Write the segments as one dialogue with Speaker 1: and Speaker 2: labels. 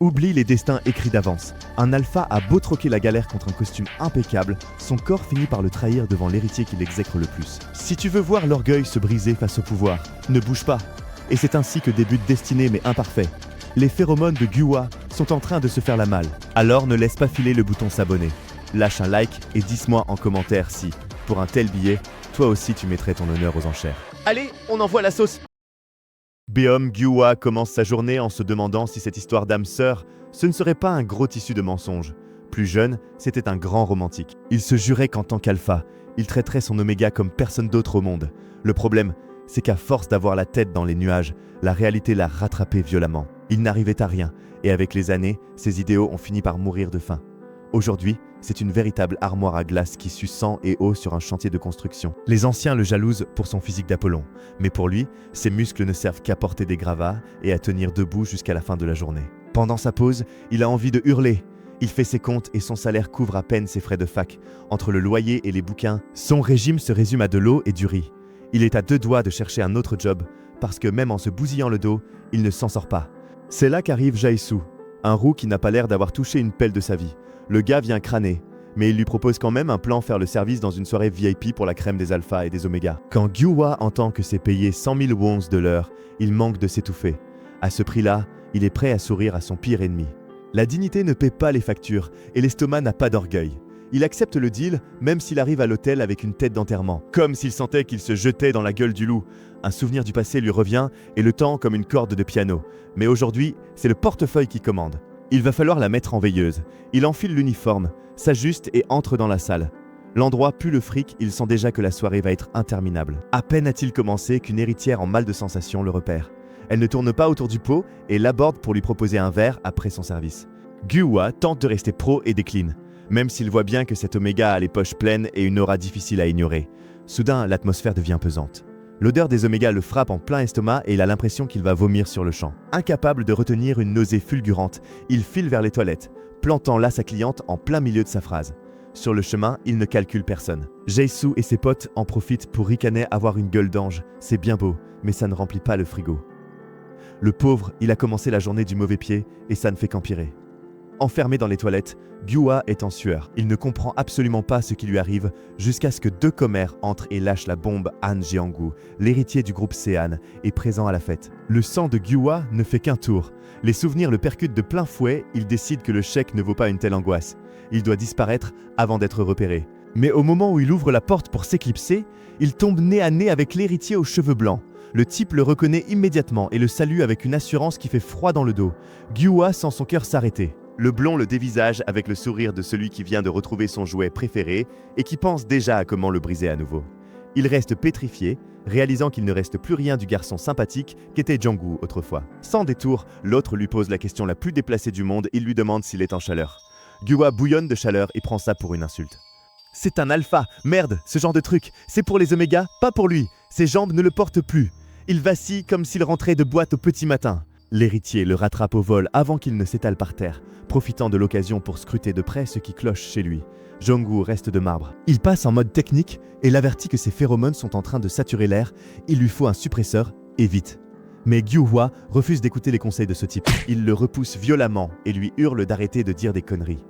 Speaker 1: Oublie les destins écrits d'avance. Un alpha a beau troquer la galère contre un costume impeccable, son corps finit par le trahir devant l'héritier qui l'exècre le plus. Si tu veux voir l'orgueil se briser face au pouvoir, ne bouge pas. Et c'est ainsi que débute Destinée mais imparfait. Les phéromones de Gyuwa sont en train de se faire la malle. Alors ne laisse pas filer le bouton s'abonner. Lâche un like et dis-moi en commentaire si, pour un tel billet, toi aussi tu mettrais ton honneur aux enchères. Allez, on envoie la sauce. Beom Gyuwa commence sa journée en se demandant si cette histoire d'âme sœur, ce ne serait pas un gros tissu de mensonges. Plus jeune, c'était un grand romantique. Il se jurait qu'en tant qu'alpha, il traiterait son oméga comme personne d'autre au monde. Le problème, c'est qu'à force d'avoir la tête dans les nuages, la réalité l'a rattrapé violemment. Il n'arrivait à rien, et avec les années, ses idéaux ont fini par mourir de faim. Aujourd'hui, c'est une véritable armoire à glace qui sue sang et eau sur un chantier de construction. Les anciens le jalousent pour son physique d'Apollon, mais pour lui, ses muscles ne servent qu'à porter des gravats et à tenir debout jusqu'à la fin de la journée. Pendant sa pause, il a envie de hurler. Il fait ses comptes et son salaire couvre à peine ses frais de fac. Entre le loyer et les bouquins, son régime se résume à de l'eau et du riz. Il est à deux doigts de chercher un autre job, parce que même en se bousillant le dos, il ne s'en sort pas. C'est là qu'arrive Jaesu, un roux qui n'a pas l'air d'avoir touché une pelle de sa vie. Le gars vient crâner, mais il lui propose quand même un plan faire le service dans une soirée VIP pour la crème des alphas et des omégas. Quand Gyuwa entend que c'est payé 100 000 wons de l'heure, il manque de s'étouffer. À ce prix-là, il est prêt à sourire à son pire ennemi. La dignité ne paie pas les factures et l'estomac n'a pas d'orgueil. Il accepte le deal, même s'il arrive à l'hôtel avec une tête d'enterrement, comme s'il sentait qu'il se jetait dans la gueule du loup. Un souvenir du passé lui revient et le tend comme une corde de piano. Mais aujourd'hui, c'est le portefeuille qui commande. Il va falloir la mettre en veilleuse. Il enfile l'uniforme, s'ajuste et entre dans la salle. L'endroit pue le fric, il sent déjà que la soirée va être interminable. À peine a-t-il commencé qu'une héritière en mal de sensation le repère. Elle ne tourne pas autour du pot et l'aborde pour lui proposer un verre après son service. Gyuwa tente de rester pro et décline, même s'il voit bien que cet oméga a les poches pleines et une aura difficile à ignorer. Soudain, l'atmosphère devient pesante. L'odeur des omégas le frappe en plein estomac et il a l'impression qu'il va vomir sur le champ. Incapable de retenir une nausée fulgurante, il file vers les toilettes, plantant là sa cliente en plein milieu de sa phrase. Sur le chemin, il ne calcule personne. Jaesu et ses potes en profitent pour ricaner avoir une gueule d'ange. C'est bien beau, mais ça ne remplit pas le frigo. Le pauvre, il a commencé la journée du mauvais pied et ça ne fait qu'empirer. Enfermé dans les toilettes, Gyuwa est en sueur. Il ne comprend absolument pas ce qui lui arrive jusqu'à ce que deux commères entrent et lâchent la bombe. Han Jeongwoo, l'héritier du groupe Sean, est présent à la fête. Le sang de Gyuwa ne fait qu'un tour. Les souvenirs le percutent de plein fouet, il décide que le chèque ne vaut pas une telle angoisse. Il doit disparaître avant d'être repéré. Mais au moment où il ouvre la porte pour s'éclipser, il tombe nez à nez avec l'héritier aux cheveux blancs. Le type le reconnaît immédiatement et le salue avec une assurance qui fait froid dans le dos. Gyuwa sent son cœur s'arrêter. Le blond le dévisage avec le sourire de celui qui vient de retrouver son jouet préféré et qui pense déjà à comment le briser à nouveau. Il reste pétrifié, réalisant qu'il ne reste plus rien du garçon sympathique qu'était Jeongwoo autrefois. Sans détour, l'autre lui pose la question la plus déplacée du monde, il lui demande s'il est en chaleur. Gyuwa bouillonne de chaleur et prend ça pour une insulte. C'est un alpha, merde, ce genre de truc, c'est pour les omégas, pas pour lui. Ses jambes ne le portent plus. Il vacille comme s'il rentrait de boîte au petit matin. L'héritier le rattrape au vol avant qu'il ne s'étale par terre, profitant de l'occasion pour scruter de près ce qui cloche chez lui. Jeongwoo reste de marbre. Il passe en mode technique et l'avertit que ses phéromones sont en train de saturer l'air. Il lui faut un suppresseur, et vite. Mais Gyuwa refuse d'écouter les conseils de ce type. Il le repousse violemment et lui hurle d'arrêter de dire des conneries.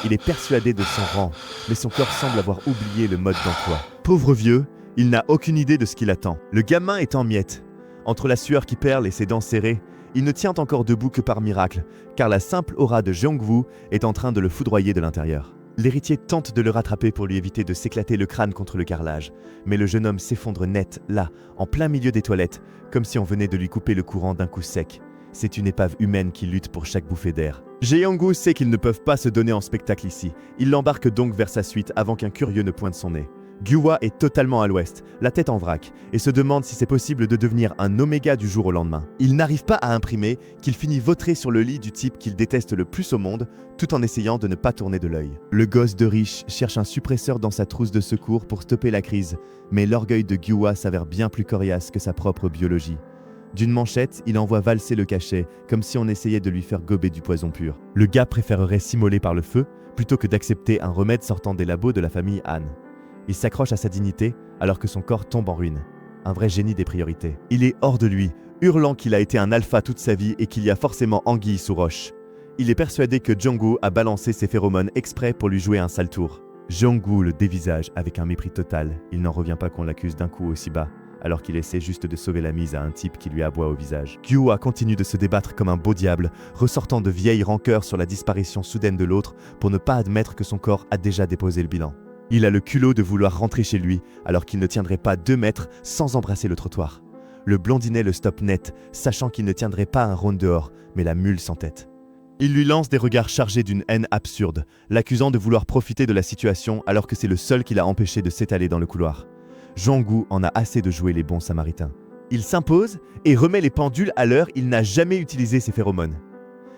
Speaker 1: Il est persuadé de son rang, mais son corps semble avoir oublié le mode d'emploi. Pauvre vieux, il n'a aucune idée de ce qu'il attend. Le gamin est en miettes. Entre la sueur qui perle et ses dents serrées, il ne tient encore debout que par miracle, car la simple aura de Jeongwoo est en train de le foudroyer de l'intérieur. L'héritier tente de le rattraper pour lui éviter de s'éclater le crâne contre le carrelage, mais le jeune homme s'effondre net, là, en plein milieu des toilettes, comme si on venait de lui couper le courant d'un coup sec. C'est une épave humaine qui lutte pour chaque bouffée d'air. Jeongwoo sait qu'ils ne peuvent pas se donner en spectacle ici. Il l'embarque donc vers sa suite avant qu'un curieux ne pointe son nez. Gyuwa est totalement à l'ouest, la tête en vrac, et se demande si c'est possible de devenir un oméga du jour au lendemain. Il n'arrive pas à imprimer qu'il finit vautré sur le lit du type qu'il déteste le plus au monde, tout en essayant de ne pas tourner de l'œil. Le gosse de riche cherche un suppresseur dans sa trousse de secours pour stopper la crise, mais l'orgueil de Gyuwa s'avère bien plus coriace que sa propre biologie. D'une manchette, il envoie valser le cachet, comme si on essayait de lui faire gober du poison pur. Le gars préférerait s'immoler par le feu, plutôt que d'accepter un remède sortant des labos de la famille Han. Il s'accroche à sa dignité alors que son corps tombe en ruine. Un vrai génie des priorités. Il est hors de lui, hurlant qu'il a été un alpha toute sa vie et qu'il y a forcément anguille sous roche. il est persuadé que Jong-gu a balancé ses phéromones exprès pour lui jouer un sale tour. Jong-gu le dévisage avec un mépris total. Il n'en revient pas qu'on l'accuse d'un coup aussi bas, alors qu'il essaie juste de sauver la mise à un type qui lui aboie au visage. Gyu-hwa continue de se débattre comme un beau diable, ressortant de vieilles rancœurs sur la disparition soudaine de l'autre pour ne pas admettre que son corps a déjà déposé le bilan. Il a le culot de vouloir rentrer chez lui, alors qu'il ne tiendrait pas 2 mètres sans embrasser le trottoir. Le blondinet le stoppe net, sachant qu'il ne tiendrait pas un round dehors, mais la mule sans tête. Il lui lance des regards chargés d'une haine absurde, l'accusant de vouloir profiter de la situation alors que c'est le seul qui l'a empêché de s'étaler dans le couloir. Jong-gu en a assez de jouer les bons samaritains. Il s'impose et remet les pendules à l'heure. Il n'a jamais utilisé ses phéromones.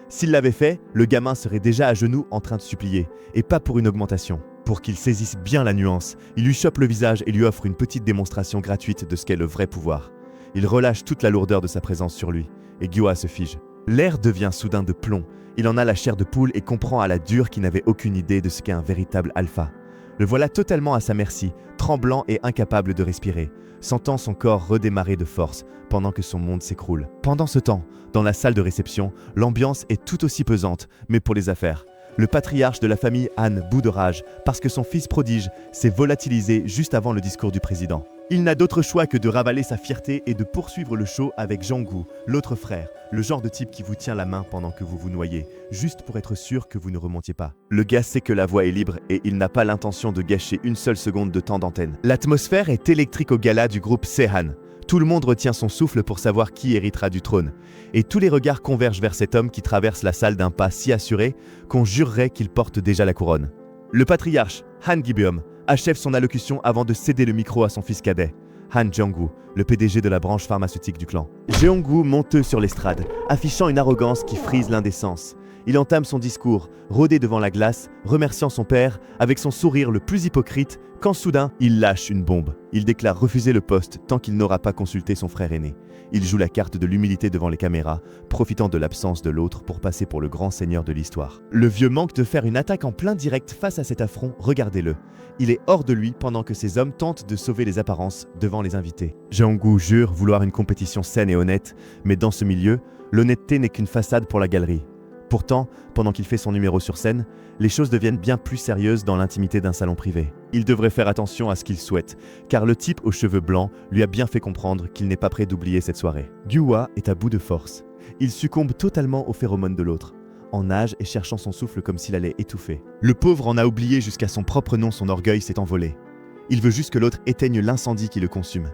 Speaker 1: S'il l'avait fait, le gamin serait déjà à genoux en train de supplier, et pas pour une augmentation. Pour qu'il saisisse bien la nuance, il lui chope le visage et lui offre une petite démonstration gratuite de ce qu'est le vrai pouvoir. Il relâche toute la lourdeur de sa présence sur lui, et Gyu-hwa se fige. L'air devient soudain de plomb. Il en a la chair de poule et comprend à la dure qu'il n'avait aucune idée de ce qu'est un véritable alpha. Le voilà totalement à sa merci, tremblant et incapable de respirer, sentant son corps redémarrer de force pendant que son monde s'écroule. Pendant ce temps, dans la salle de réception, l'ambiance est tout aussi pesante, mais pour les affaires. Le patriarche de la famille Han bout de rage parce que son fils prodige s'est volatilisé juste avant le discours du président. Il n'a d'autre choix que de ravaler sa fierté et de poursuivre le show avec Jong-gu, l'autre frère, le genre de type qui vous tient la main pendant que vous vous noyez, juste pour être sûr que vous ne remontiez pas. Le gars sait que la voix est libre et il n'a pas l'intention de gâcher une seule seconde de temps d'antenne. L'atmosphère est électrique au gala du groupe Sehan. Tout le monde retient son souffle pour savoir qui héritera du trône. Et tous les regards convergent vers cet homme qui traverse la salle d'un pas si assuré qu'on jurerait qu'il porte déjà la couronne. Le patriarche, Han Gi-beom, achève son allocution avant de céder le micro à son fils cadet, Han Jong-gu, le PDG de la branche pharmaceutique du clan. Jeong-gu monteux sur l'estrade, affichant une arrogance qui frise l'indécence. Il entame son discours, rodé devant la glace, remerciant son père, avec son sourire le plus hypocrite, quand soudain, il lâche une bombe. Il déclare refuser le poste tant qu'il n'aura pas consulté son frère aîné. Il joue la carte de l'humilité devant les caméras, profitant de l'absence de l'autre pour passer pour le grand seigneur de l'histoire. Le vieux manque de faire une attaque en plein direct face à cet affront, regardez-le. Il est hors de lui pendant que ses hommes tentent de sauver les apparences devant les invités. Jeong-gu jure vouloir une compétition saine et honnête, mais dans ce milieu, l'honnêteté n'est qu'une façade pour la galerie. Pourtant, pendant qu'il fait son numéro sur scène, les choses deviennent bien plus sérieuses dans l'intimité d'un salon privé. Il devrait faire attention à ce qu'il souhaite, car le type aux cheveux blancs lui a bien fait comprendre qu'il n'est pas prêt d'oublier cette soirée. Gyu-hwa est à bout de force. Il succombe totalement aux phéromones de l'autre, en nage et cherchant son souffle comme s'il allait étouffer. Le pauvre en a oublié jusqu'à son propre nom, son orgueil s'est envolé. Il veut juste que l'autre éteigne l'incendie qui le consume.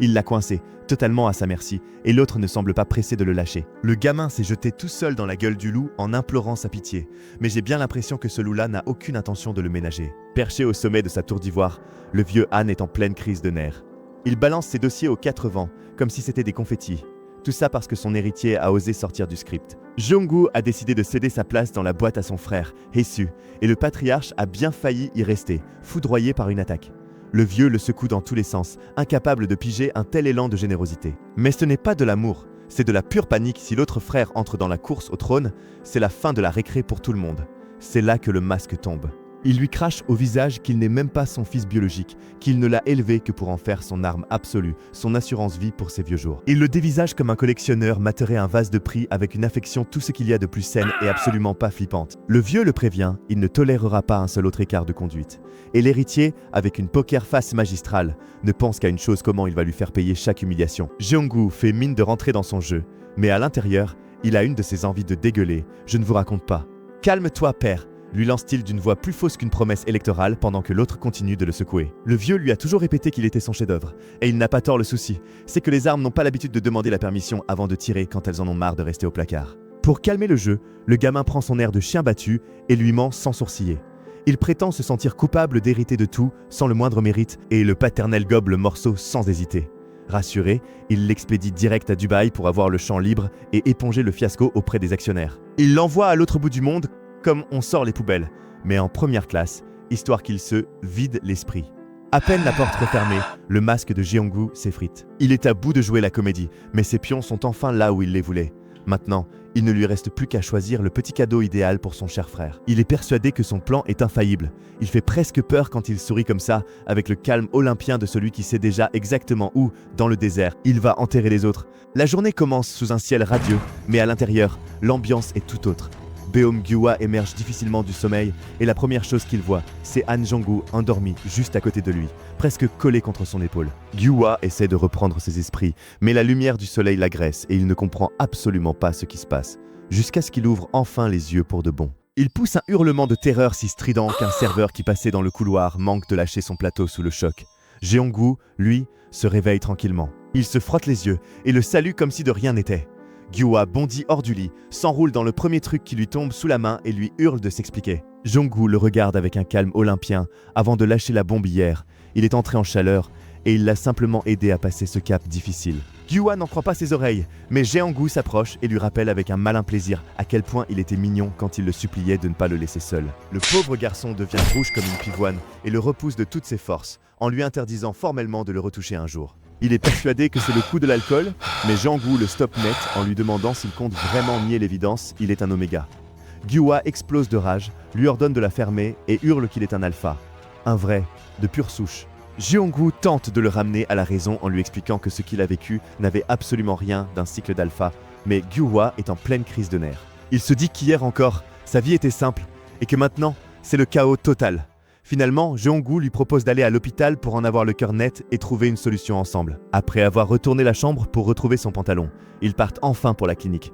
Speaker 1: Il l'a coincé, totalement à sa merci, et l'autre ne semble pas pressé de le lâcher. Le gamin s'est jeté tout seul dans la gueule du loup en implorant sa pitié, mais j'ai bien l'impression que ce loup-là n'a aucune intention de le ménager. Perché au sommet de sa tour d'ivoire, le vieux Han est en pleine crise de nerfs. Il balance ses dossiers aux 4 vents, comme si c'était des confettis. Tout ça parce que son héritier a osé sortir du script. Jong-gu a décidé de céder sa place dans la boîte à son frère, Hae-su, et le patriarche a bien failli y rester, foudroyé par une attaque. Le vieux le secoue dans tous les sens, incapable de piger un tel élan de générosité. Mais ce n'est pas de l'amour, c'est de la pure panique. Si l'autre frère entre dans la course au trône, c'est la fin de la récré pour tout le monde. C'est là que le masque tombe. Il lui crache au visage qu'il n'est même pas son fils biologique, qu'il ne l'a élevé que pour en faire son arme absolue, son assurance-vie pour ses vieux jours. Il le dévisage comme un collectionneur materait un vase de prix avec une affection tout ce qu'il y a de plus saine et absolument pas flippante. Le vieux le prévient, il ne tolérera pas un seul autre écart de conduite. Et l'héritier, avec une poker face magistrale, ne pense qu'à une chose: comment il va lui faire payer chaque humiliation. Jeong-gu fait mine de rentrer dans son jeu, mais à l'intérieur, il a une de ses envies de dégueuler. Je ne vous raconte pas. Calme-toi, père, lui lance-t-il d'une voix plus fausse qu'une promesse électorale pendant que l'autre continue de le secouer. Le vieux lui a toujours répété qu'il était son chef-d'œuvre, et il n'a pas tort. Le souci, c'est que les armes n'ont pas l'habitude de demander la permission avant de tirer quand elles en ont marre de rester au placard. Pour calmer le jeu, le gamin prend son air de chien battu et lui ment sans sourciller. Il prétend se sentir coupable d'hériter de tout sans le moindre mérite et le paternel gobe le morceau sans hésiter. Rassuré, il l'expédie direct à Dubaï pour avoir le champ libre et éponger le fiasco auprès des actionnaires. Il l'envoie à l'autre bout du monde comme on sort les poubelles, mais en première classe, histoire qu'il se vide l'esprit. À peine la porte refermée, le masque de Jeong-gu s'effrite. Il est à bout de jouer la comédie, mais ses pions sont enfin là où il les voulait. Maintenant, il ne lui reste plus qu'à choisir le petit cadeau idéal pour son cher frère. Il est persuadé que son plan est infaillible. Il fait presque peur quand il sourit comme ça, avec le calme olympien de celui qui sait déjà exactement où, dans le désert, il va enterrer les autres. La journée commence sous un ciel radieux, mais à l'intérieur, l'ambiance est tout autre. Beom Gyuhwa émerge difficilement du sommeil et la première chose qu'il voit, c'est Han Jong-gu endormi juste à côté de lui, presque collé contre son épaule. Gyuhwa essaie de reprendre ses esprits, mais la lumière du soleil l'agresse et il ne comprend absolument pas ce qui se passe, jusqu'à ce qu'il ouvre enfin les yeux pour de bon. Il pousse un hurlement de terreur si strident qu'un serveur qui passait dans le couloir manque de lâcher son plateau sous le choc. Jeong-gu, lui, se réveille tranquillement. Il se frotte les yeux et le salue comme si de rien n'était. Gyuhwa bondit hors du lit, s'enroule dans le premier truc qui lui tombe sous la main et lui hurle de s'expliquer. Jong-gu le regarde avec un calme olympien avant de lâcher la bombe hier. Il est entré en chaleur et il l'a simplement aidé à passer ce cap difficile. Gyuhwa n'en croit pas ses oreilles, mais Jeong-gu s'approche et lui rappelle avec un malin plaisir à quel point il était mignon quand il le suppliait de ne pas le laisser seul. Le pauvre garçon devient rouge comme une pivoine et le repousse de toutes ses forces, en lui interdisant formellement de le retoucher un jour. Il est persuadé que c'est le coup de l'alcool, mais Jong-gu le stoppe net en lui demandant s'il compte vraiment nier l'évidence, il est un oméga. Gyuhwa explose de rage, lui ordonne de la fermer et hurle qu'il est un alpha. Un vrai, de pure souche. Jeong-gu tente de le ramener à la raison en lui expliquant que ce qu'il a vécu n'avait absolument rien d'un cycle d'alpha, mais Gyuhwa est en pleine crise de nerfs. Il se dit qu'hier encore, sa vie était simple, et que maintenant, c'est le chaos total. Finalement, Jeong-gu lui propose d'aller à l'hôpital pour en avoir le cœur net et trouver une solution ensemble. Après avoir retourné la chambre pour retrouver son pantalon, ils partent enfin pour la clinique.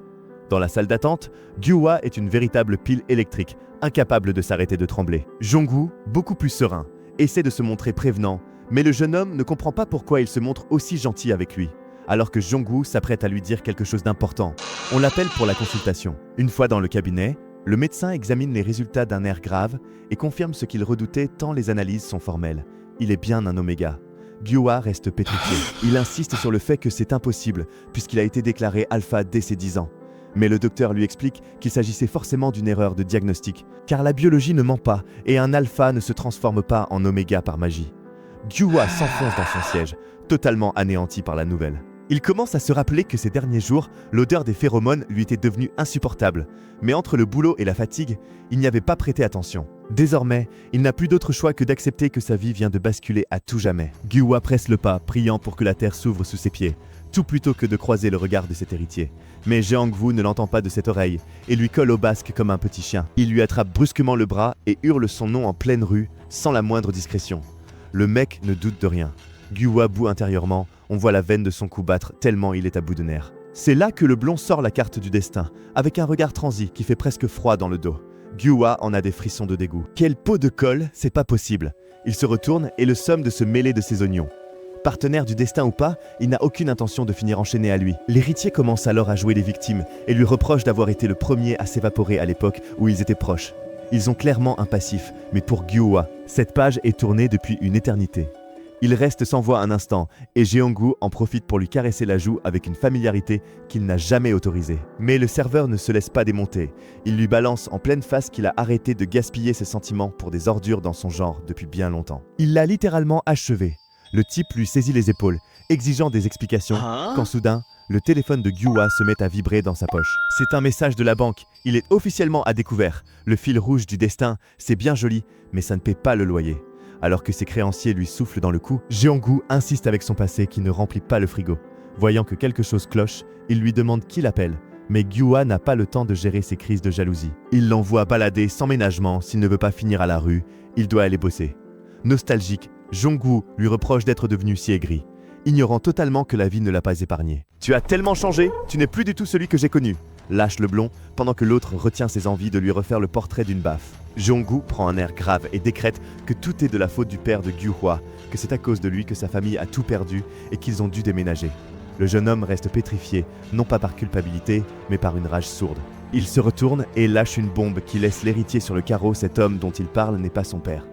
Speaker 1: Dans la salle d'attente, Gyuhwa est une véritable pile électrique, incapable de s'arrêter de trembler. Jong-gu, beaucoup plus serein, essaie de se montrer prévenant, mais le jeune homme ne comprend pas pourquoi il se montre aussi gentil avec lui, alors que Jong-gu s'apprête à lui dire quelque chose d'important. On l'appelle pour la consultation. Une fois dans le cabinet, le médecin examine les résultats d'un air grave et confirme ce qu'il redoutait tant les analyses sont formelles. Il est bien un oméga. Gyuhwa reste pétrifié. Il insiste sur le fait que c'est impossible, puisqu'il a été déclaré alpha dès ses 10 ans. Mais le docteur lui explique qu'il s'agissait forcément d'une erreur de diagnostic, car la biologie ne ment pas et un alpha ne se transforme pas en oméga par magie. Gyuhwa s'enfonce dans son siège, totalement anéanti par la nouvelle. Il commence à se rappeler que ces derniers jours, l'odeur des phéromones lui était devenue insupportable, mais entre le boulot et la fatigue, il n'y avait pas prêté attention. Désormais, il n'a plus d'autre choix que d'accepter que sa vie vient de basculer à tout jamais. Gyuhwa presse le pas, priant pour que la terre s'ouvre sous ses pieds, tout plutôt que de croiser le regard de cet héritier. Mais Jeong-gu ne l'entend pas de cette oreille et lui colle au basque comme un petit chien. Il lui attrape brusquement le bras et hurle son nom en pleine rue, sans la moindre discrétion. Le mec ne doute de rien. Gyuhwa bout intérieurement, on voit la veine de son cou battre tellement il est à bout de nerfs. C'est là que le blond sort la carte du destin, avec un regard transi qui fait presque froid dans le dos. Gyuhwa en a des frissons de dégoût. Quelle peau de colle, c'est pas possible. Il se retourne et le somme de se mêler de ses oignons. Partenaire du destin ou pas, il n'a aucune intention de finir enchaîné à lui. L'héritier commence alors à jouer les victimes et lui reproche d'avoir été le premier à s'évaporer à l'époque où ils étaient proches. Ils ont clairement un passif, mais pour Gyuhwa, cette page est tournée depuis une éternité. Il reste sans voix un instant, et Jeong-gu en profite pour lui caresser la joue avec une familiarité qu'il n'a jamais autorisée. Mais le serveur ne se laisse pas démonter. Il lui balance en pleine face qu'il a arrêté de gaspiller ses sentiments pour des ordures dans son genre depuis bien longtemps. Il l'a littéralement achevé. Le type lui saisit les épaules, exigeant des explications, quand soudain, le téléphone de Gyuhwa se met à vibrer dans sa poche. C'est un message de la banque, il est officiellement à découvert. Le fil rouge du destin, c'est bien joli, mais ça ne paie pas le loyer. Alors que ses créanciers lui soufflent dans le cou, Jeong-gu insiste avec son passé qui ne remplit pas le frigo. Voyant que quelque chose cloche, il lui demande qui l'appelle. Mais Gyuhwa n'a pas le temps de gérer ses crises de jalousie. Il l'envoie balader sans ménagement s'il ne veut pas finir à la rue, il doit aller bosser. Nostalgique, Jeong-gu lui reproche d'être devenu si aigri, ignorant totalement que la vie ne l'a pas épargné. « Tu as tellement changé, tu n'es plus du tout celui que j'ai connu », lâche le blond, pendant que l'autre retient ses envies de lui refaire le portrait d'une baffe. Jeong-gu prend un air grave et décrète que tout est de la faute du père de Gyuhwa, que c'est à cause de lui que sa famille a tout perdu et qu'ils ont dû déménager. Le jeune homme reste pétrifié, non pas par culpabilité, mais par une rage sourde. Il se retourne et lâche une bombe qui laisse l'héritier sur le carreau. Cet homme dont il parle n'est pas son père.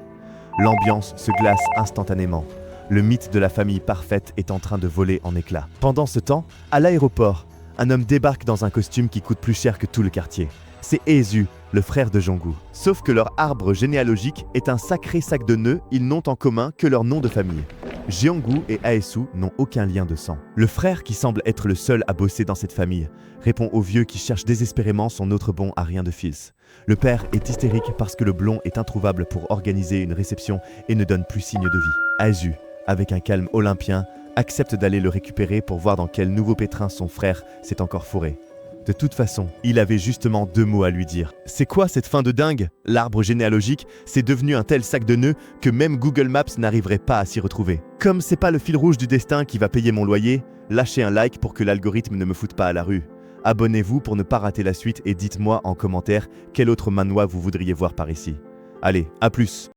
Speaker 1: L'ambiance se glace instantanément. Le mythe de la famille parfaite est en train de voler en éclats. Pendant ce temps, à l'aéroport, un homme débarque dans un costume qui coûte plus cher que tout le quartier. C'est Aesu, le frère de Jong-gu. Sauf que leur arbre généalogique est un sacré sac de nœuds, ils n'ont en commun que leur nom de famille. Jeong-gu et Aesu n'ont aucun lien de sang. Le frère, qui semble être le seul à bosser dans cette famille, répond au vieux qui cherche désespérément son autre bon à rien de fils. Le père est hystérique parce que le blond est introuvable pour organiser une réception et ne donne plus signe de vie. Aesu, avec un calme olympien, accepte d'aller le récupérer pour voir dans quel nouveau pétrin son frère s'est encore fourré. De toute façon, il avait justement 2 mots à lui dire. C'est quoi cette fin de dingue? L'arbre généalogique, c'est devenu un tel sac de nœuds que même Google Maps n'arriverait pas à s'y retrouver. Comme c'est pas le fil rouge du destin qui va payer mon loyer, lâchez un like pour que l'algorithme ne me foute pas à la rue. Abonnez-vous pour ne pas rater la suite et dites-moi en commentaire quel autre manhwa vous voudriez voir par ici. Allez, à plus!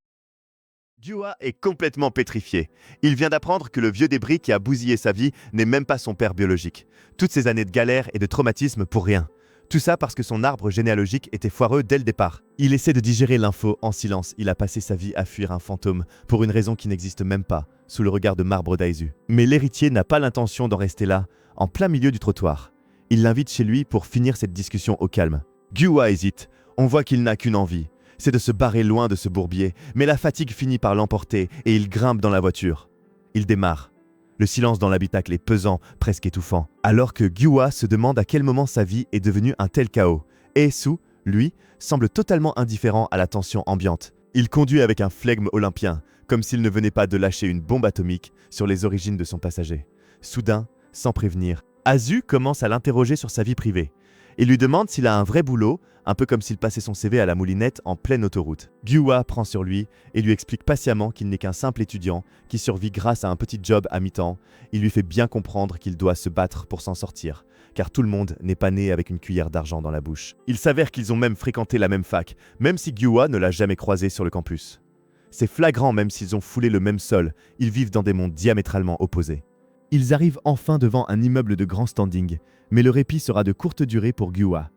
Speaker 1: Gyua est complètement pétrifié. Il vient d'apprendre que le vieux débris qui a bousillé sa vie n'est même pas son père biologique. Toutes ces années de galère et de traumatisme pour rien. Tout ça parce que son arbre généalogique était foireux dès le départ. Il essaie de digérer l'info en silence. Il a passé sa vie à fuir un fantôme pour une raison qui n'existe même pas, sous le regard de marbre d'Aizu. Mais l'héritier n'a pas l'intention d'en rester là, en plein milieu du trottoir. Il l'invite chez lui pour finir cette discussion au calme. Gyua hésite. On voit qu'il n'a qu'une envie. C'est de se barrer loin de ce bourbier, mais la fatigue finit par l'emporter et il grimpe dans la voiture. Il démarre. Le silence dans l'habitacle est pesant, presque étouffant, alors que Gyua se demande à quel moment sa vie est devenue un tel chaos. Et Su, lui, semble totalement indifférent à la tension ambiante. Il conduit avec un flegme olympien, comme s'il ne venait pas de lâcher une bombe atomique sur les origines de son passager. Soudain, sans prévenir, Azu commence à l'interroger sur sa vie privée. Il lui demande s'il a un vrai boulot, un peu comme s'il passait son CV à la moulinette en pleine autoroute. Gyua prend sur lui et lui explique patiemment qu'il n'est qu'un simple étudiant qui survit grâce à un petit job à mi-temps. Il lui fait bien comprendre qu'il doit se battre pour s'en sortir, car tout le monde n'est pas né avec une cuillère d'argent dans la bouche. Il s'avère qu'ils ont même fréquenté la même fac, même si Gyua ne l'a jamais croisé sur le campus. C'est flagrant même s'ils ont foulé le même sol, ils vivent dans des mondes diamétralement opposés. Ils arrivent enfin devant un immeuble de grand standing, mais le répit sera de courte durée pour Gyua.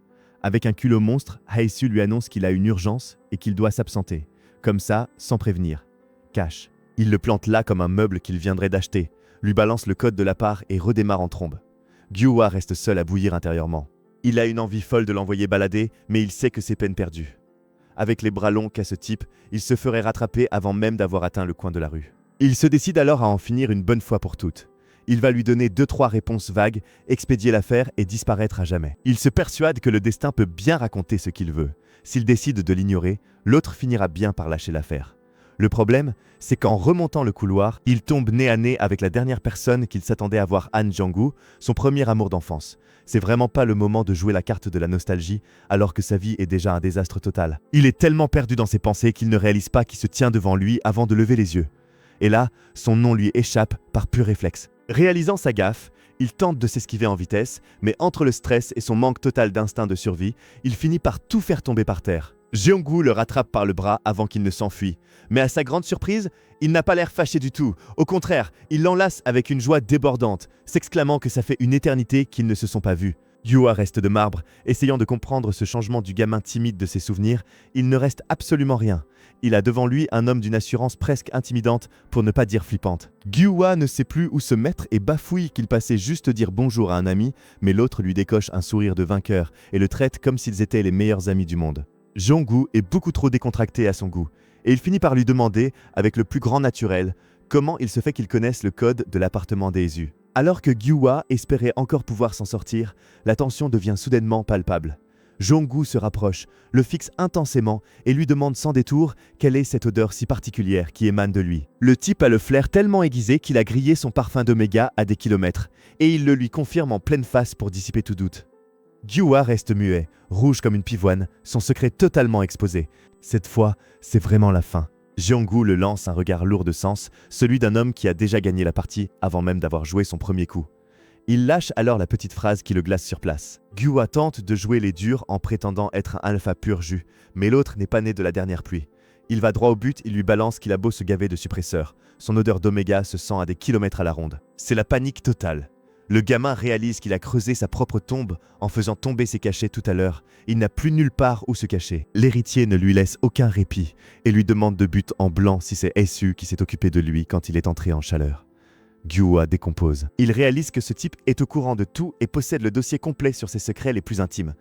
Speaker 1: Avec un culot monstre, Haesu lui annonce qu'il a une urgence et qu'il doit s'absenter. Comme ça, sans prévenir. Cash. Il le plante là comme un meuble qu'il viendrait d'acheter, lui balance le code de l'appart et redémarre en trombe. Gyua reste seul à bouillir intérieurement. Il a une envie folle de l'envoyer balader, mais il sait que c'est peine perdue. Avec les bras longs qu'a ce type, il se ferait rattraper avant même d'avoir atteint le coin de la rue. Il se décide alors à en finir une bonne fois pour toutes. Il va lui donner 2-3 réponses vagues, expédier l'affaire et disparaître à jamais. Il se persuade que le destin peut bien raconter ce qu'il veut. S'il décide de l'ignorer, l'autre finira bien par lâcher l'affaire. Le problème, c'est qu'en remontant le couloir, il tombe nez à nez avec la dernière personne qu'il s'attendait à voir, Han Jang-woo, son premier amour d'enfance. C'est vraiment pas le moment de jouer la carte de la nostalgie, alors que sa vie est déjà un désastre total. Il est tellement perdu dans ses pensées qu'il ne réalise pas qui se tient devant lui avant de lever les yeux. Et là, son nom lui échappe par pur réflexe. Réalisant sa gaffe, il tente de s'esquiver en vitesse, mais entre le stress et son manque total d'instinct de survie, il finit par tout faire tomber par terre. Jeongwoo le rattrape par le bras avant qu'il ne s'enfuit. Mais à sa grande surprise, il n'a pas l'air fâché du tout. Au contraire, il l'enlace avec une joie débordante, s'exclamant que ça fait une éternité qu'ils ne se sont pas vus. Gyua reste de marbre, essayant de comprendre ce changement du gamin timide de ses souvenirs. Il ne reste absolument rien. Il a devant lui un homme d'une assurance presque intimidante, pour ne pas dire flippante. Gyua ne sait plus où se mettre et bafouille qu'il passait juste dire bonjour à un ami, mais l'autre lui décoche un sourire de vainqueur et le traite comme s'ils étaient les meilleurs amis du monde. Jong-woo est beaucoup trop décontracté à son goût, et il finit par lui demander, avec le plus grand naturel, comment il se fait qu'il connaisse le code de l'appartement d'Aizu. Alors que Gyua espérait encore pouvoir s'en sortir, la tension devient soudainement palpable. Jong-woo se rapproche, le fixe intensément et lui demande sans détour quelle est cette odeur si particulière qui émane de lui. Le type a le flair tellement aiguisé qu'il a grillé son parfum d'oméga à des kilomètres, et il le lui confirme en pleine face pour dissiper tout doute. Gyua reste muet, rouge comme une pivoine, son secret totalement exposé. Cette fois, c'est vraiment la fin. Jeongwoo le lance un regard lourd de sens, celui d'un homme qui a déjà gagné la partie avant même d'avoir joué son premier coup. Il lâche alors la petite phrase qui le glace sur place. Gyua tente de jouer les durs en prétendant être un alpha pur jus, mais l'autre n'est pas né de la dernière pluie. Il va droit au but et lui balance qu'il a beau se gaver de suppresseurs. Son odeur d'oméga se sent à des kilomètres à la ronde. C'est la panique totale. Le gamin réalise qu'il a creusé sa propre tombe en faisant tomber ses cachets tout à l'heure. Il n'a plus nulle part où se cacher. L'héritier ne lui laisse aucun répit et lui demande de but en blanc si c'est Haesu qui s'est occupé de lui quand il est entré en chaleur. Gyua décompose. Il réalise que ce type est au courant de tout et possède le dossier complet sur ses secrets les plus intimes.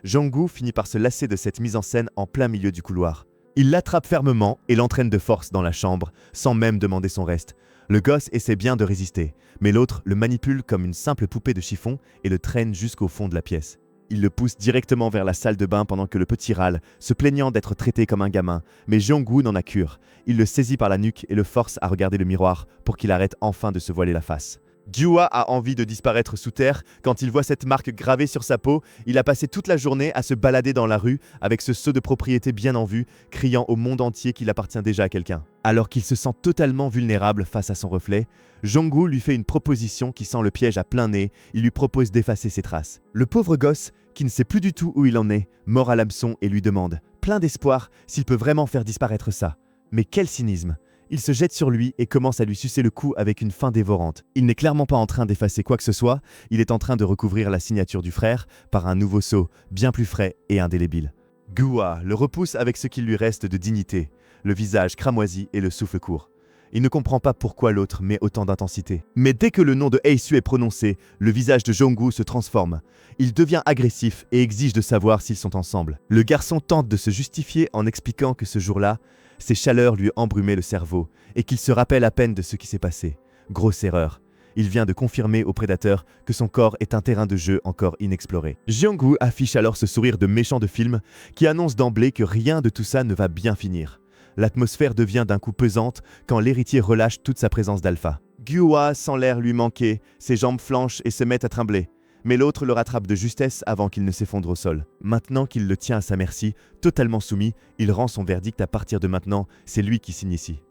Speaker 1: Jong-woo finit par se lasser de cette mise en scène en plein milieu du couloir. Il l'attrape fermement et l'entraîne de force dans la chambre, sans même demander son reste. Le gosse essaie bien de résister, mais l'autre le manipule comme une simple poupée de chiffon et le traîne jusqu'au fond de la pièce. Il le pousse directement vers la salle de bain pendant que le petit râle, se plaignant d'être traité comme un gamin, mais Jong-woo n'en a cure. Il le saisit par la nuque et le force à regarder le miroir pour qu'il arrête enfin de se voiler la face. Gyua a envie de disparaître sous terre. Quand il voit cette marque gravée sur sa peau, il a passé toute la journée à se balader dans la rue avec ce sceau de propriété bien en vue, criant au monde entier qu'il appartient déjà à quelqu'un. Alors qu'il se sent totalement vulnérable face à son reflet, Jong-gu lui fait une proposition qui sent le piège à plein nez. Il lui propose d'effacer ses traces. Le pauvre gosse, qui ne sait plus du tout où il en est, mord à l'hameçon et lui demande, plein d'espoir, s'il peut vraiment faire disparaître ça. Mais quel cynisme! Il se jette sur lui et commence à lui sucer le cou avec une faim dévorante. Il n'est clairement pas en train d'effacer quoi que ce soit, il est en train de recouvrir la signature du frère par un nouveau sceau, bien plus frais et indélébile. Gyua le repousse avec ce qu'il lui reste de dignité, le visage cramoisi et le souffle court. Il ne comprend pas pourquoi l'autre met autant d'intensité. Mais dès que le nom de Haesu est prononcé, le visage de Jong-gu se transforme. Il devient agressif et exige de savoir s'ils sont ensemble. Le garçon tente de se justifier en expliquant que ce jour-là, ses chaleurs lui embrumaient le cerveau et qu'il se rappelle à peine de ce qui s'est passé. Grosse erreur. Il vient de confirmer au prédateur que son corps est un terrain de jeu encore inexploré. Jong-gu affiche alors ce sourire de méchant de film qui annonce d'emblée que rien de tout ça ne va bien finir. L'atmosphère devient d'un coup pesante quand l'héritier relâche toute sa présence d'alpha. Gyua sent l'air lui manquer, ses jambes flanchent et se mettent à trembler. Mais l'autre le rattrape de justesse avant qu'il ne s'effondre au sol. Maintenant qu'il le tient à sa merci, totalement soumis, il rend son verdict à partir de maintenant, c'est lui qui signe ici.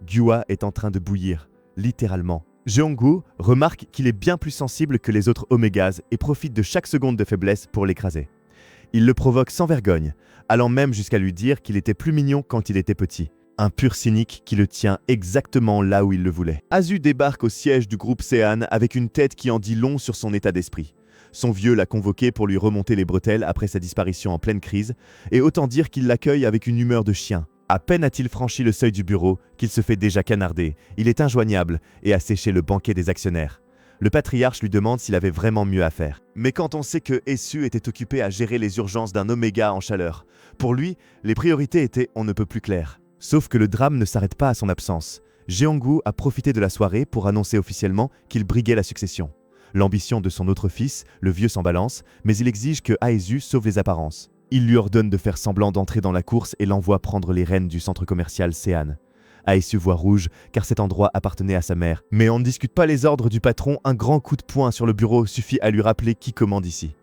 Speaker 1: Gyua est en train de bouillir, littéralement. Jong-gu remarque qu'il est bien plus sensible que les autres Omégas et profite de chaque seconde de faiblesse pour l'écraser. Il le provoque sans vergogne, allant même jusqu'à lui dire qu'il était plus mignon quand il était petit. Un pur cynique qui le tient exactement là où il le voulait. Azu débarque au siège du groupe Sehan avec une tête qui en dit long sur son état d'esprit. Son vieux l'a convoqué pour lui remonter les bretelles après sa disparition en pleine crise, et autant dire qu'il l'accueille avec une humeur de chien. À peine a-t-il franchi le seuil du bureau qu'il se fait déjà canarder. Il est injoignable et a séché le banquet des actionnaires. Le patriarche lui demande s'il avait vraiment mieux à faire. Mais quand on sait que Haesu était occupé à gérer les urgences d'un Oméga en chaleur, pour lui, les priorités étaient on ne peut plus claires. Sauf que le drame ne s'arrête pas à son absence. Jeonggu a profité de la soirée pour annoncer officiellement qu'il briguait la succession. L'ambition de son autre fils, le vieux s'en balance, mais il exige que Haesu sauve les apparences. Il lui ordonne de faire semblant d'entrer dans la course et l'envoie prendre les rênes du centre commercial Sehan. Haesu voit rouge car cet endroit appartenait à sa mère. Mais on ne discute pas les ordres du patron, un grand coup de poing sur le bureau suffit à lui rappeler qui commande ici.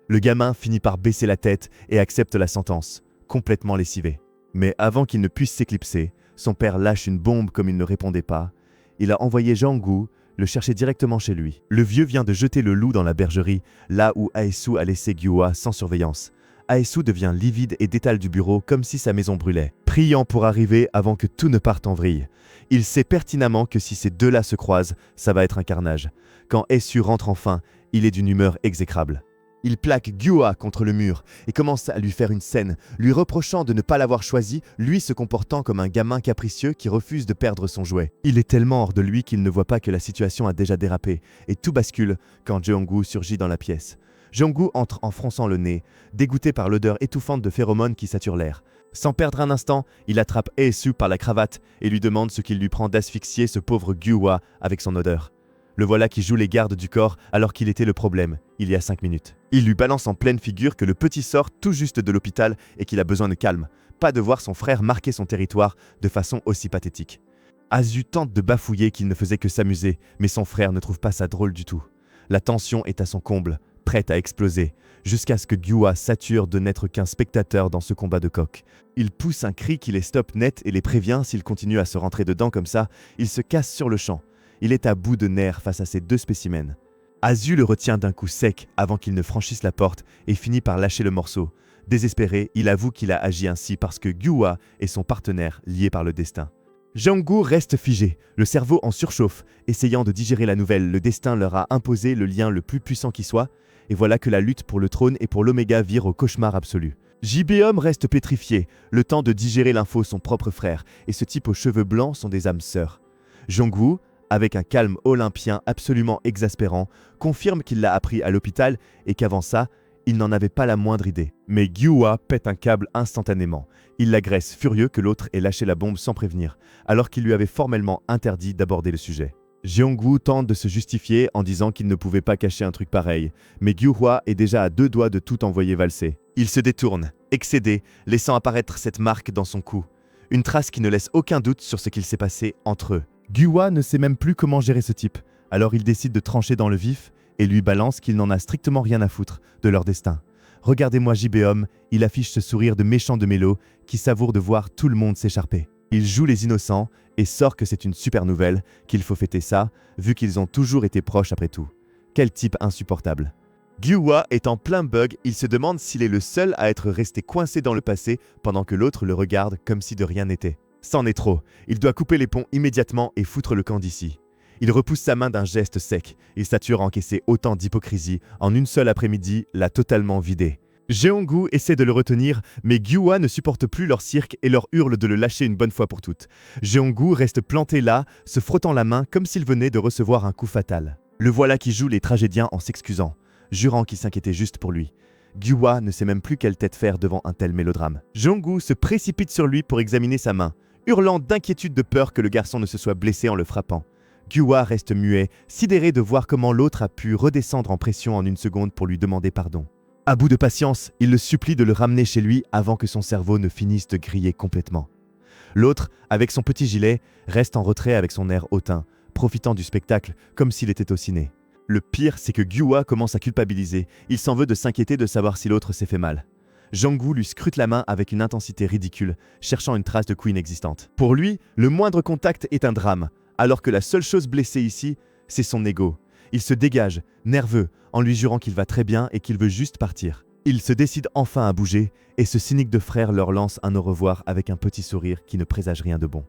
Speaker 1: Le gamin finit par baisser la tête et accepte la sentence, complètement lessivé. Mais avant qu'il ne puisse s'éclipser, son père lâche une bombe comme il ne répondait pas. Il a envoyé Jong-gu le chercher directement chez lui. Le vieux vient de jeter le loup dans la bergerie, là où Haesu a laissé Gyua sans surveillance. Haesu devient livide et détale du bureau comme si sa maison brûlait, priant pour arriver avant que tout ne parte en vrille. Il sait pertinemment que si ces deux-là se croisent, ça va être un carnage. Quand Haesu rentre enfin, il est d'une humeur exécrable. Il plaque Gyua contre le mur et commence à lui faire une scène, lui reprochant de ne pas l'avoir choisi, lui se comportant comme un gamin capricieux qui refuse de perdre son jouet. Il est tellement hors de lui qu'il ne voit pas que la situation a déjà dérapé, et tout bascule quand Jong-gu surgit dans la pièce. Jong-gu entre en fronçant le nez, dégoûté par l'odeur étouffante de phéromones qui saturent l'air. Sans perdre un instant, il attrape Haesu par la cravate et lui demande ce qu'il lui prend d'asphyxier ce pauvre Gyua avec son odeur. Le voilà qui joue les gardes du corps alors qu'il était le problème, il y a 5 minutes. Il lui balance en pleine figure que le petit sort tout juste de l'hôpital et qu'il a besoin de calme. Pas de voir son frère marquer son territoire de façon aussi pathétique. Azu tente de bafouiller qu'il ne faisait que s'amuser, mais son frère ne trouve pas ça drôle du tout. La tension est à son comble, prête à exploser, jusqu'à ce que Gyua sature de n'être qu'un spectateur dans ce combat de coq. Il pousse un cri qui les stoppe net et les prévient s'il continue à se rentrer dedans comme ça, il se casse sur le champ. Il est à bout de nerfs face à ces deux spécimens. Azu le retient d'un coup sec avant qu'il ne franchisse la porte et finit par lâcher le morceau. Désespéré, il avoue qu'il a agi ainsi parce que Gyua est son partenaire lié par le destin. Jong-gu reste figé, le cerveau en surchauffe, essayant de digérer la nouvelle. Le destin leur a imposé le lien le plus puissant qui soit, et voilà que la lutte pour le trône et pour l'Oméga vire au cauchemar absolu. JB reste pétrifié, le temps de digérer l'info son propre frère, et ce type aux cheveux blancs sont des âmes sœurs. Jong-gu, avec un calme olympien absolument exaspérant, confirme qu'il l'a appris à l'hôpital et qu'avant ça, il n'en avait pas la moindre idée. Mais Gyua pète un câble instantanément. Il l'agresse, furieux que l'autre ait lâché la bombe sans prévenir, alors qu'il lui avait formellement interdit d'aborder le sujet. Jeonggu tente de se justifier en disant qu'il ne pouvait pas cacher un truc pareil, mais Gyuhua est déjà à 2 doigts de tout envoyer valser. Il se détourne, excédé, laissant apparaître cette marque dans son cou. Une trace qui ne laisse aucun doute sur ce qu'il s'est passé entre eux. Gyuhua ne sait même plus comment gérer ce type. Alors il décide de trancher dans le vif et lui balance qu'il n'en a strictement rien à foutre de leur destin. Regardez-moi JB, il affiche ce sourire de méchant de mélo qui savoure de voir tout le monde s'écharper. Il joue les innocents et sort que c'est une super nouvelle, qu'il faut fêter ça, vu qu'ils ont toujours été proches après tout. Quel type insupportable. Gyuwa est en plein bug, il se demande s'il est le seul à être resté coincé dans le passé pendant que l'autre le regarde comme si de rien n'était. C'en est trop, il doit couper les ponts immédiatement et foutre le camp d'ici. Il repousse sa main d'un geste sec, il s'assure encaisser autant d'hypocrisie, en une seule après-midi, l'a totalement vidé. Jeongu essaie de le retenir, mais Gyuwa ne supporte plus leur cirque et leur hurle de le lâcher une bonne fois pour toutes. Jeongu reste planté là, se frottant la main comme s'il venait de recevoir un coup fatal. Le voilà qui joue les tragédiens en s'excusant, jurant qu'il s'inquiétait juste pour lui. Gyuwa ne sait même plus quelle tête faire devant un tel mélodrame. Jeongu se précipite sur lui pour examiner sa main, hurlant d'inquiétude de peur que le garçon ne se soit blessé en le frappant. Gyuwa reste muet, sidéré de voir comment l'autre a pu redescendre en pression en une seconde pour lui demander pardon. À bout de patience, il le supplie de le ramener chez lui avant que son cerveau ne finisse de griller complètement. L'autre, avec son petit gilet, reste en retrait avec son air hautain, profitant du spectacle comme s'il était au ciné. Le pire, c'est que Gyuwa commence à culpabiliser, il s'en veut de s'inquiéter de savoir si l'autre s'est fait mal. Jeongu lui scrute la main avec une intensité ridicule, cherchant une trace de coups inexistante. Pour lui, le moindre contact est un drame, alors que la seule chose blessée ici, c'est son ego. Il se dégage, nerveux, en lui jurant qu'il va très bien et qu'il veut juste partir. Il se décide enfin à bouger, et ce cynique de frère leur lance un au revoir avec un petit sourire qui ne présage rien de bon.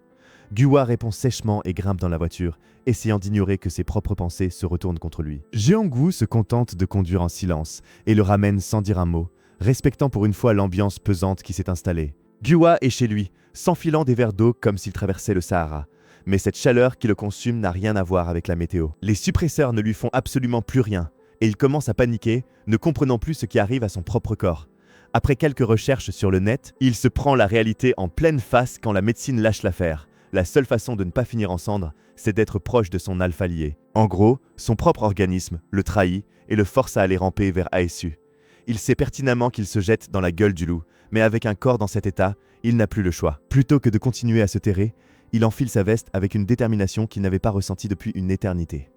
Speaker 1: Gyuwa répond sèchement et grimpe dans la voiture, essayant d'ignorer que ses propres pensées se retournent contre lui. Jeongu se contente de conduire en silence, et le ramène sans dire un mot, respectant pour une fois l'ambiance pesante qui s'est installée. Gyuwa est chez lui, s'enfilant des verres d'eau comme s'il traversait le Sahara. Mais cette chaleur qui le consume n'a rien à voir avec la météo. Les suppresseurs ne lui font absolument plus rien, et il commence à paniquer, ne comprenant plus ce qui arrive à son propre corps. Après quelques recherches sur le net, il se prend la réalité en pleine face quand la médecine lâche l'affaire. La seule façon de ne pas finir en cendres, c'est d'être proche de son alpha lié. En gros, son propre organisme le trahit et le force à aller ramper vers ASU. Il sait pertinemment qu'il se jette dans la gueule du loup, mais avec un corps dans cet état, il n'a plus le choix. Plutôt que de continuer à se terrer, il enfile sa veste avec une détermination qu'il n'avait pas ressentie depuis une éternité.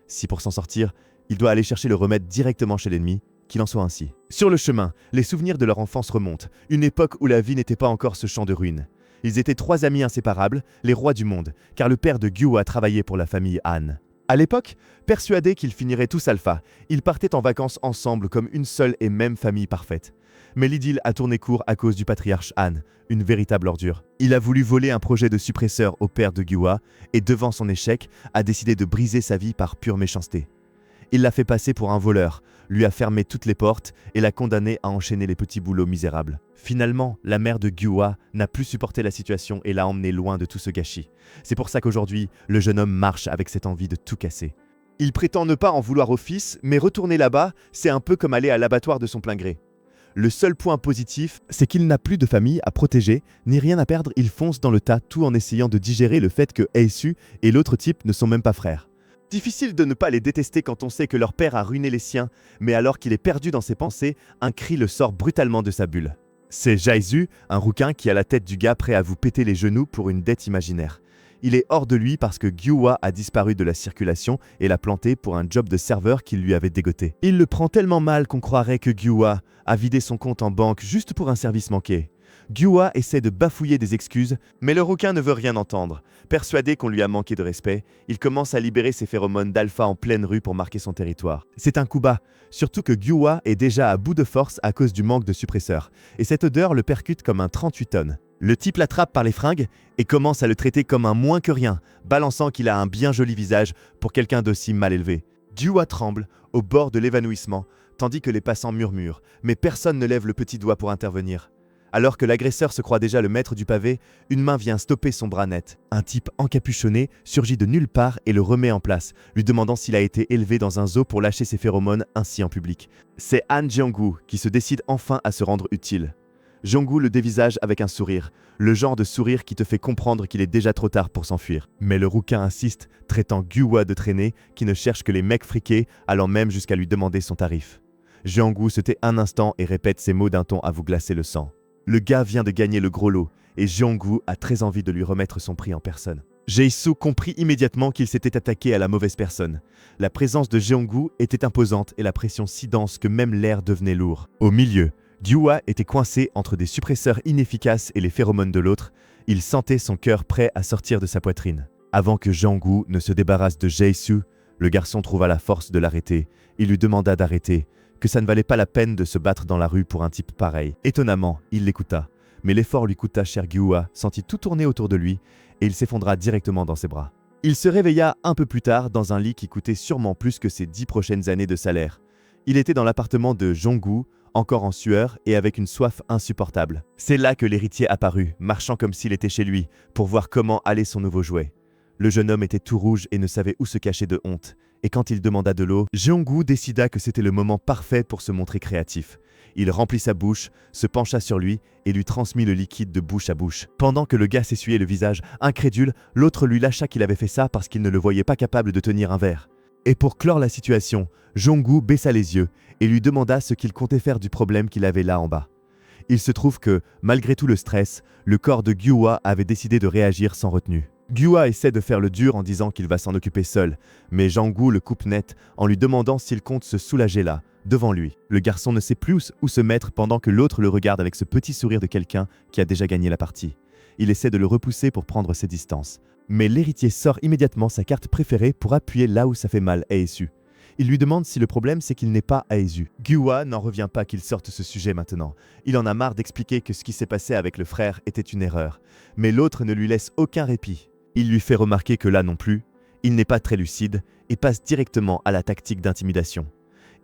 Speaker 1: Si pour s'en sortir, il doit aller chercher le remède directement chez l'ennemi, qu'il en soit ainsi. Sur le chemin, les souvenirs de leur enfance remontent, une époque où la vie n'était pas encore ce champ de ruines. Ils étaient 3 amis inséparables, les rois du monde, car le père de Gyuwa travaillait pour la famille Han. À l'époque, persuadés qu'ils finiraient tous alpha, ils partaient en vacances ensemble comme une seule et même famille parfaite. Mais l'idylle a tourné court à cause du patriarche Han, une véritable ordure. Il a voulu voler un projet de suppresseur au père de Gyuwa et devant son échec, a décidé de briser sa vie par pure méchanceté. Il l'a fait passer pour un voleur, lui a fermé toutes les portes et l'a condamné à enchaîner les petits boulots misérables. Finalement, la mère de Gyuwa n'a plus supporté la situation et l'a emmené loin de tout ce gâchis. C'est pour ça qu'aujourd'hui, le jeune homme marche avec cette envie de tout casser. Il prétend ne pas en vouloir au fils, mais retourner là-bas, c'est un peu comme aller à l'abattoir de son plein gré. Le seul point positif, c'est qu'il n'a plus de famille à protéger, ni rien à perdre, il fonce dans le tas tout en essayant de digérer le fait que Aesu et l'autre type ne sont même pas frères. Difficile de ne pas les détester quand on sait que leur père a ruiné les siens, mais alors qu'il est perdu dans ses pensées, un cri le sort brutalement de sa bulle. C'est Jaizu, un rouquin qui a la tête du gars prêt à vous péter les genoux pour une dette imaginaire. Il est hors de lui parce que Gyuwa a disparu de la circulation et l'a planté pour un job de serveur qu'il lui avait dégoté. Il le prend tellement mal qu'on croirait que Gyuwa a vidé son compte en banque juste pour un service manqué. Gyuwa essaie de bafouiller des excuses, mais le rouquin ne veut rien entendre. Persuadé qu'on lui a manqué de respect, il commence à libérer ses phéromones d'alpha en pleine rue pour marquer son territoire. C'est un coup bas, surtout que Gyuwa est déjà à bout de force à cause du manque de suppresseurs, et cette odeur le percute comme un 38 tonnes. Le type l'attrape par les fringues et commence à le traiter comme un moins que rien, balançant qu'il a un bien joli visage pour quelqu'un d'aussi mal élevé. Gyuwa tremble, au bord de l'évanouissement, tandis que les passants murmurent, mais personne ne lève le petit doigt pour intervenir. Alors que l'agresseur se croit déjà le maître du pavé, une main vient stopper son bras net. Un type encapuchonné surgit de nulle part et le remet en place, lui demandant s'il a été élevé dans un zoo pour lâcher ses phéromones ainsi en public. C'est Han Jeongu qui se décide enfin à se rendre utile. Jeongu le dévisage avec un sourire, le genre de sourire qui te fait comprendre qu'il est déjà trop tard pour s'enfuir. Mais le rouquin insiste, traitant Gyuwa de traîné, qui ne cherche que les mecs friqués, allant même jusqu'à lui demander son tarif. Jeongu se tait un instant et répète ces mots d'un ton à vous glacer le sang. Le gars vient de gagner le gros lot, et Jeongu a très envie de lui remettre son prix en personne. Jae-soo comprit immédiatement qu'il s'était attaqué à la mauvaise personne. La présence de Jeong-gu était imposante et la pression si dense que même l'air devenait lourd. Au milieu, Gyu-hwa était coincé entre des suppresseurs inefficaces et les phéromones de l'autre. Il sentait son cœur prêt à sortir de sa poitrine. Avant que Jeong-gu ne se débarrasse de Jae-soo, le garçon trouva la force de l'arrêter. Il lui demanda d'arrêter, que ça ne valait pas la peine de se battre dans la rue pour un type pareil. Étonnamment, il l'écouta. Mais l'effort lui coûta cher. Gyu-hwa sentit tout tourner autour de lui et il s'effondra directement dans ses bras. Il se réveilla un peu plus tard dans un lit qui coûtait sûrement plus que ses 10 prochaines années de salaire. Il était dans l'appartement de Jeong-gu, encore en sueur et avec une soif insupportable. C'est là que l'héritier apparut, marchant comme s'il était chez lui, pour voir comment allait son nouveau jouet. Le jeune homme était tout rouge et ne savait où se cacher de honte. Et quand il demanda de l'eau, Jeong-gu décida que c'était le moment parfait pour se montrer créatif. Il remplit sa bouche, se pencha sur lui et lui transmit le liquide de bouche à bouche. Pendant que le gars s'essuyait le visage, incrédule, l'autre lui lâcha qu'il avait fait ça parce qu'il ne le voyait pas capable de tenir un verre. Et pour clore la situation, Jeong-gu baissa les yeux et lui demanda ce qu'il comptait faire du problème qu'il avait là en bas. Il se trouve que, malgré tout le stress, le corps de Gyu-hwa avait décidé de réagir sans retenue. Gyu-hwa essaie de faire le dur en disant qu'il va s'en occuper seul, mais Jeong-gu le coupe net en lui demandant s'il compte se soulager là, devant lui. Le garçon ne sait plus où se mettre pendant que l'autre le regarde avec ce petit sourire de quelqu'un qui a déjà gagné la partie. Il essaie de le repousser pour prendre ses distances. Mais l'héritier sort immédiatement sa carte préférée pour appuyer là où ça fait mal à Aesu. Il lui demande si le problème c'est qu'il n'est pas Aesu. Gyu-hwa n'en revient pas qu'il sorte ce sujet maintenant. Il en a marre d'expliquer que ce qui s'est passé avec le frère était une erreur. Mais l'autre ne lui laisse aucun répit. Il lui fait remarquer que là non plus, il n'est pas très lucide et passe directement à la tactique d'intimidation.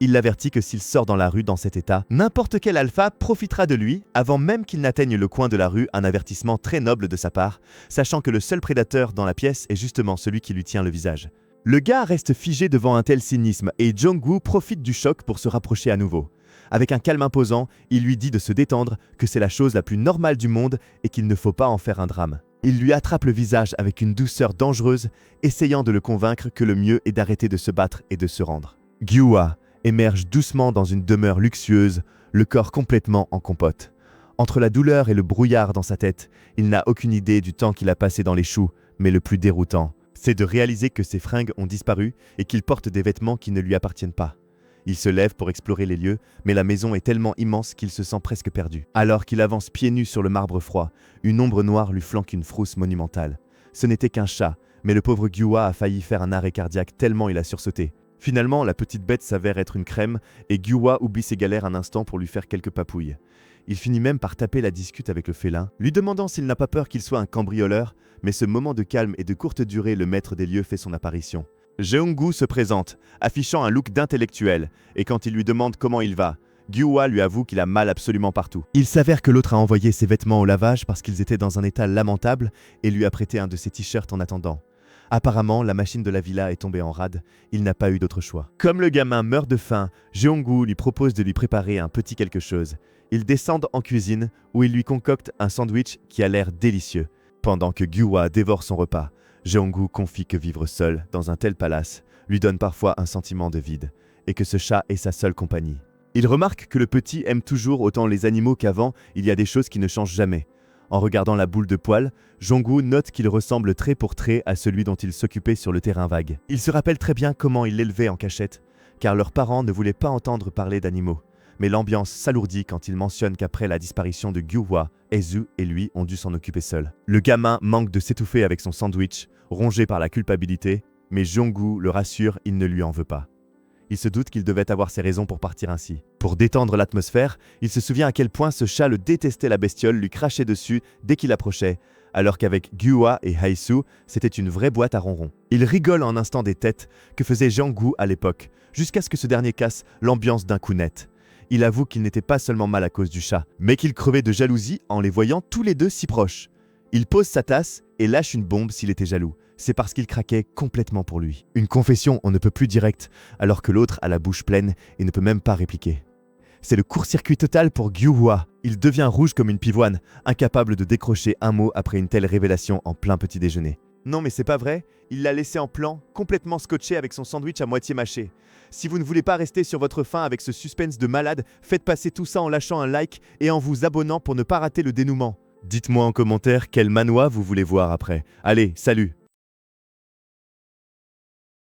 Speaker 1: Il l'avertit que s'il sort dans la rue dans cet état, n'importe quel alpha profitera de lui avant même qu'il n'atteigne le coin de la rue, un avertissement très noble de sa part, sachant que le seul prédateur dans la pièce est justement celui qui lui tient le visage. Le gars reste figé devant un tel cynisme et Jeong-gu profite du choc pour se rapprocher à nouveau. Avec un calme imposant, il lui dit de se détendre, que c'est la chose la plus normale du monde et qu'il ne faut pas en faire un drame. Il lui attrape le visage avec une douceur dangereuse, essayant de le convaincre que le mieux est d'arrêter de se battre et de se rendre. Gyu-hwa émerge doucement dans une demeure luxueuse, le corps complètement en compote. Entre la douleur et le brouillard dans sa tête, il n'a aucune idée du temps qu'il a passé dans les choux, mais le plus déroutant, c'est de réaliser que ses fringues ont disparu et qu'il porte des vêtements qui ne lui appartiennent pas. Il se lève pour explorer les lieux, mais la maison est tellement immense qu'il se sent presque perdu. Alors qu'il avance pieds nus sur le marbre froid, une ombre noire lui flanque une frousse monumentale. Ce n'était qu'un chat, mais le pauvre Gyu-hwa a failli faire un arrêt cardiaque tellement il a sursauté. Finalement, la petite bête s'avère être une crème et Gyu-hwa oublie ses galères un instant pour lui faire quelques papouilles. Il finit même par taper la discute avec le félin, lui demandant s'il n'a pas peur qu'il soit un cambrioleur, mais ce moment de calme et de courte durée, le maître des lieux fait son apparition. Jeong-gu se présente, affichant un look d'intellectuel, et quand il lui demande comment il va, Gyu-hwa lui avoue qu'il a mal absolument partout. Il s'avère que l'autre a envoyé ses vêtements au lavage parce qu'ils étaient dans un état lamentable et lui a prêté un de ses t-shirts en attendant. Apparemment, la machine de la villa est tombée en rade, il n'a pas eu d'autre choix. Comme le gamin meurt de faim, Jeong-gu lui propose de lui préparer un petit quelque chose. Ils descendent en cuisine où il lui concocte un sandwich qui a l'air délicieux. Pendant que Gyu-hwa dévore son repas, Jeong-gu confie que vivre seul dans un tel palace lui donne parfois un sentiment de vide et que ce chat est sa seule compagnie. Il remarque que le petit aime toujours autant les animaux qu'avant, il y a des choses qui ne changent jamais. En regardant la boule de poil, Jeong-gu note qu'il ressemble trait pour trait à celui dont il s'occupait sur le terrain vague. Il se rappelle très bien comment il l'élevait en cachette, car leurs parents ne voulaient pas entendre parler d'animaux. Mais l'ambiance s'alourdit quand il mentionne qu'après la disparition de Gyu-hwa, Aesu et lui ont dû s'en occuper seuls. Le gamin manque de s'étouffer avec son sandwich, rongé par la culpabilité, mais Jeong-gu le rassure, il ne lui en veut pas. Il se doute qu'il devait avoir ses raisons pour partir ainsi. Pour détendre l'atmosphère, il se souvient à quel point ce chat le détestait, la bestiole lui crachait dessus dès qu'il approchait, alors qu'avec Gyu-hwa et Haesu, c'était une vraie boîte à ronron. Il rigole en un instant des têtes que faisait Jeong-gu à l'époque, jusqu'à ce que ce dernier casse l'ambiance d'un coup net. Il avoue qu'il n'était pas seulement mal à cause du chat, mais qu'il crevait de jalousie en les voyant tous les deux si proches. Il pose sa tasse et lâche une bombe s'il était jaloux. C'est parce qu'il craquait complètement pour lui. Une confession on ne peut plus directe, alors que l'autre a la bouche pleine et ne peut même pas répliquer. C'est le court-circuit total pour Gyu-hwa. Il devient rouge comme une pivoine, incapable de décrocher un mot après une telle révélation en plein petit déjeuner. Non mais c'est pas vrai, il l'a laissé en plan, complètement scotché avec son sandwich à moitié mâché. Si vous ne voulez pas rester sur votre faim avec ce suspense de malade, faites passer tout ça en lâchant un like et en vous abonnant pour ne pas rater le dénouement. Dites-moi en commentaire quel manhwa vous voulez voir après. Allez, salut!